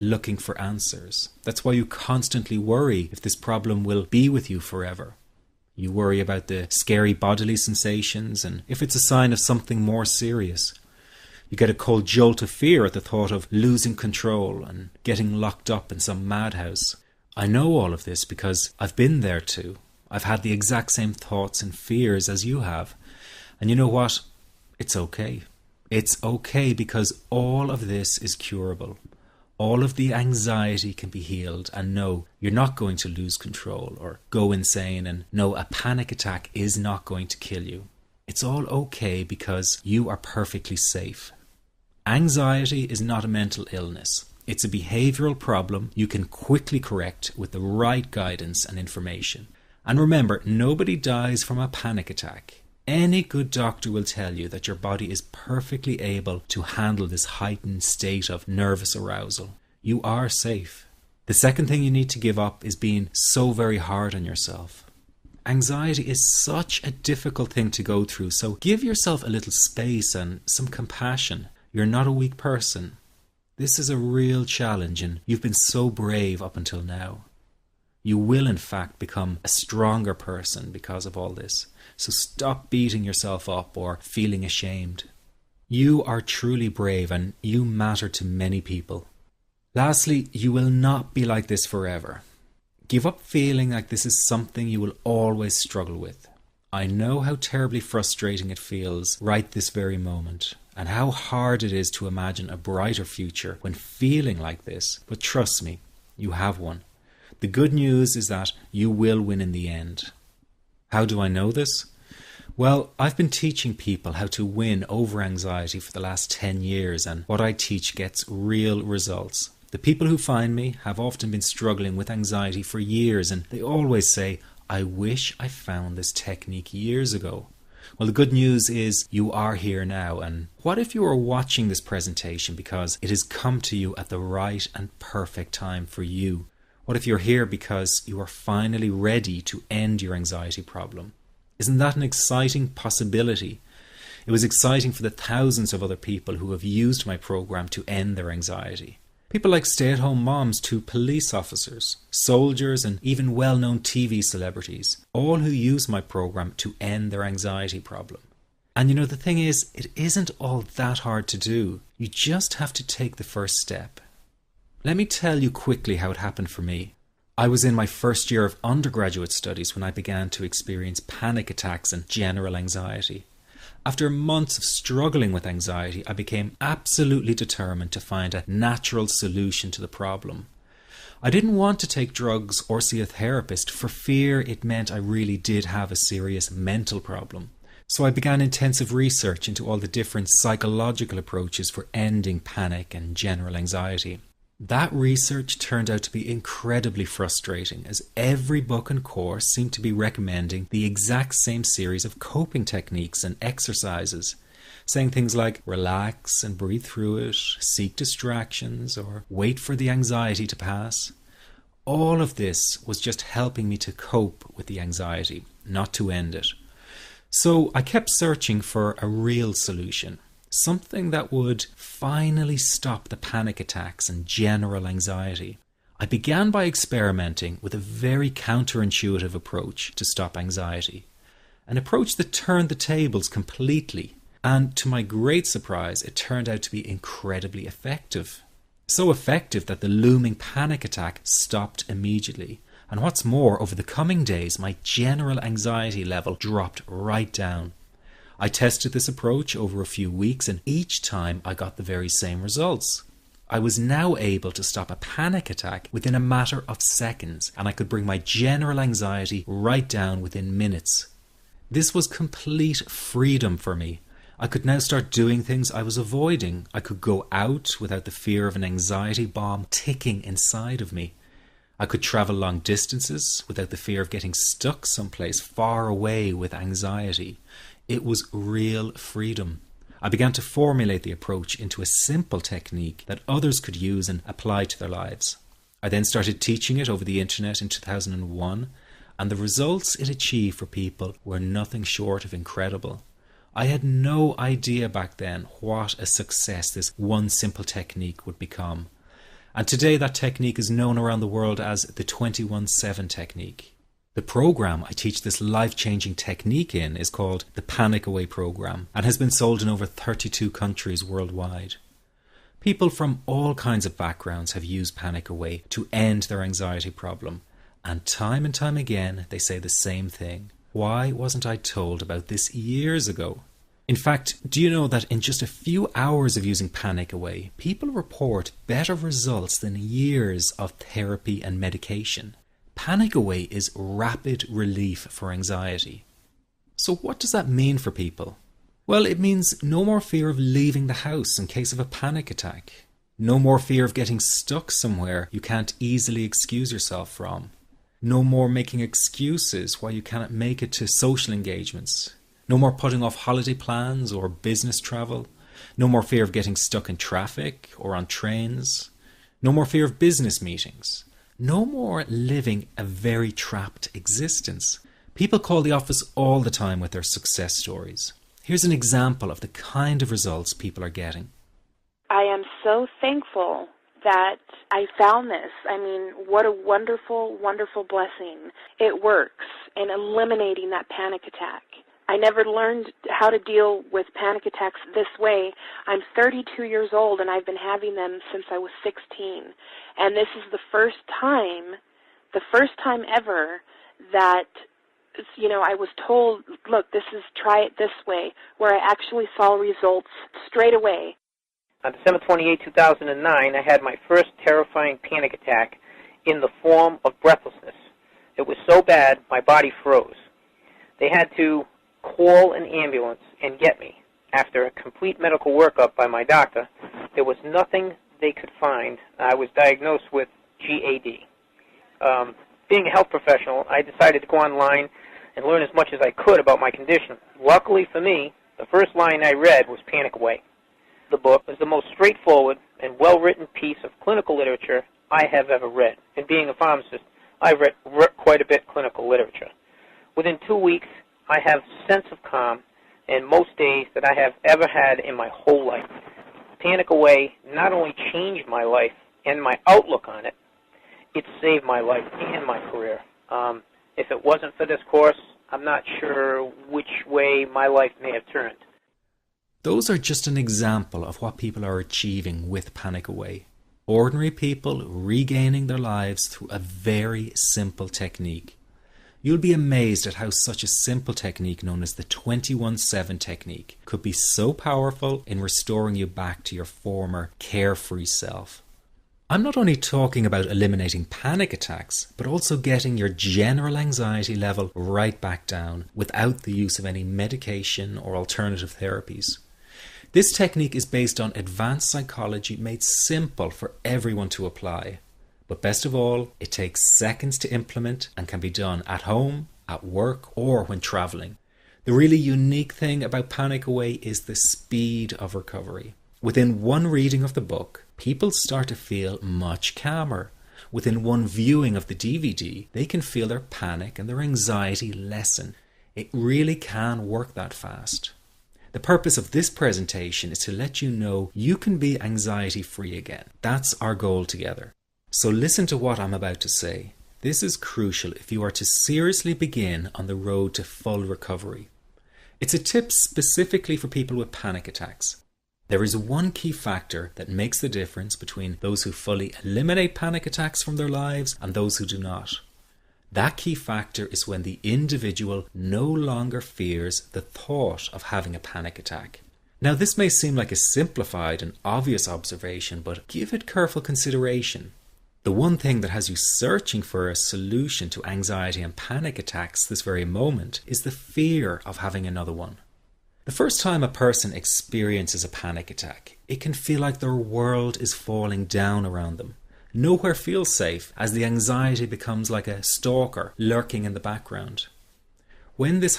looking for answers. That's why you constantly worry if this problem will be with you forever. You worry about the scary bodily sensations and if it's a sign of something more serious. You get a cold jolt of fear at the thought of losing control and getting locked up in some madhouse. I know all of this because I've been there too. I've had the exact same thoughts and fears as you have. And you know what? It's okay. It's okay because all of this is curable. All of the anxiety can be healed, and no, you're not going to lose control or go insane, and no, a panic attack is not going to kill you. It's all okay because you are perfectly safe. Anxiety is not a mental illness. It's a behavioral problem you can quickly correct with the right guidance and information. And remember, nobody dies from a panic attack. Any good doctor will tell you that your body is perfectly able to handle this heightened state of nervous arousal. You are safe. The second thing you need to give up is being so very hard on yourself. Anxiety is such a difficult thing to go through, so give yourself a little space and some compassion. You're not a weak person. This is a real challenge, and you've been so brave up until now. You will in fact become a stronger person because of all this. So stop beating yourself up or feeling ashamed. You are truly brave and you matter to many people. Lastly, you will not be like this forever. Give up feeling like this is something you will always struggle with. I know how terribly frustrating it feels right this very moment, and how hard it is to imagine a brighter future when feeling like this, but trust me, you have one. The good news is that you will win in the end. How do I know this? Well, I've been teaching people how to win over anxiety for the last 10 years, and what I teach gets real results. The people who find me have often been struggling with anxiety for years, and they always say, I wish I found this technique years ago. Well, the good news is you are here now, and what if you are watching this presentation because it has come to you at the right and perfect time for you? What if you're here because you are finally ready to end your anxiety problem? Isn't that an exciting possibility? It was exciting for the thousands of other people who have used my program to end their anxiety. People like stay-at-home moms to police officers, soldiers, and even well-known TV celebrities, all who use my program to end their anxiety problem. And you know, the thing is, it isn't all that hard to do. You just have to take the first step. Let me tell you quickly how it happened for me. I was in my first year of undergraduate studies when I began to experience panic attacks and general anxiety. After months of struggling with anxiety, I became absolutely determined to find a natural solution to the problem. I didn't want to take drugs or see a therapist for fear it meant I really did have a serious mental problem. So I began intensive research into all the different psychological approaches for ending panic and general anxiety. That research turned out to be incredibly frustrating, as every book and course seemed to be recommending the exact same series of coping techniques and exercises, saying things like relax and breathe through it, seek distractions, or wait for the anxiety to pass. All of this was just helping me to cope with the anxiety, not to end it. So I kept searching for a real solution. Something that would finally stop the panic attacks and general anxiety. I began by experimenting with a very counterintuitive approach to stop anxiety. An approach that turned the tables completely. And to my great surprise, it turned out to be incredibly effective. So effective that the looming panic attack stopped immediately. And what's more, over the coming days, my general anxiety level dropped right down. I tested this approach over a few weeks, and each time I got the very same results. I was now able to stop a panic attack within a matter of seconds, and I could bring my general anxiety right down within minutes. This was complete freedom for me. I could now start doing things I was avoiding. I could go out without the fear of an anxiety bomb ticking inside of me. I could travel long distances without the fear of getting stuck someplace far away with anxiety. It was real freedom. I began to formulate the approach into a simple technique that others could use and apply to their lives. I then started teaching it over the internet in 2001, and the results it achieved for people were nothing short of incredible. I had no idea back then what a success this one simple technique would become. And today that technique is known around the world as the 21-7 technique. The program I teach this life-changing technique in is called the Panic Away program and has been sold in over 32 countries worldwide. People from all kinds of backgrounds have used Panic Away to end their anxiety problem, and time again they say the same thing. Why wasn't I told about this years ago? In fact, do you know that in just a few hours of using Panic Away, people report better results than years of therapy and medication? Panic Away is rapid relief for anxiety. So what does that mean for people? Well, it means no more fear of leaving the house in case of a panic attack. No more fear of getting stuck somewhere you can't easily excuse yourself from. No more making excuses why you cannot make it to social engagements. No more putting off holiday plans or business travel. No more fear of getting stuck in traffic or on trains. No more fear of business meetings. No more living a very trapped existence. People call the office all the time with their success stories. Here's an example of the kind of results people are getting. I am so thankful that I found this. I mean, what a wonderful, wonderful blessing. It works in eliminating that panic attack. I never learned how to deal with panic attacks this way. I'm 32 years old and I've been having them since I was 16. And this is the first time ever that, I was told, look, try it this way, where I actually saw results straight away. On December 28, 2009, I had my first terrifying panic attack in the form of breathlessness. It was so bad, my body froze. They had to call an ambulance and get me. After a complete medical workup by my doctor, there was nothing they could find. I was diagnosed with GAD. Being a health professional, I decided to go online and learn as much as I could about my condition. Luckily for me, the first line I read was Panic Away. The book is the most straightforward and well-written piece of clinical literature I have ever read. And being a pharmacist, I've read quite a bit of clinical literature. Within 2 weeks, I have a sense of calm in most days that I have ever had in my whole life. Panic Away not only changed my life and my outlook on it, it saved my life and my career. If it wasn't for this course, I'm not sure which way my life may have turned. Those are just an example of what people are achieving with Panic Away. Ordinary people regaining their lives through a very simple technique. You'll be amazed at how such a simple technique known as the 21-7 technique could be so powerful in restoring you back to your former carefree self. I'm not only talking about eliminating panic attacks, but also getting your general anxiety level right back down without the use of any medication or alternative therapies. This technique is based on advanced psychology made simple for everyone to apply. But best of all, it takes seconds to implement and can be done at home, at work, or when traveling. The really unique thing about Panic Away is the speed of recovery. Within one reading of the book, people start to feel much calmer. Within one viewing of the DVD, they can feel their panic and their anxiety lessen. It really can work that fast. The purpose of this presentation is to let you know you can be anxiety-free again. That's our goal together. So listen to what I'm about to say. This is crucial if you are to seriously begin on the road to full recovery. It's a tip specifically for people with panic attacks. There is one key factor that makes the difference between those who fully eliminate panic attacks from their lives and those who do not. That key factor is when the individual no longer fears the thought of having a panic attack. Now, this may seem like a simplified and obvious observation, but give it careful consideration. The one thing that has you searching for a solution to anxiety and panic attacks this very moment is the fear of having another one. The first time a person experiences a panic attack, it can feel like their world is falling down around them. Nowhere feels safe as the anxiety becomes like a stalker lurking in the background. When this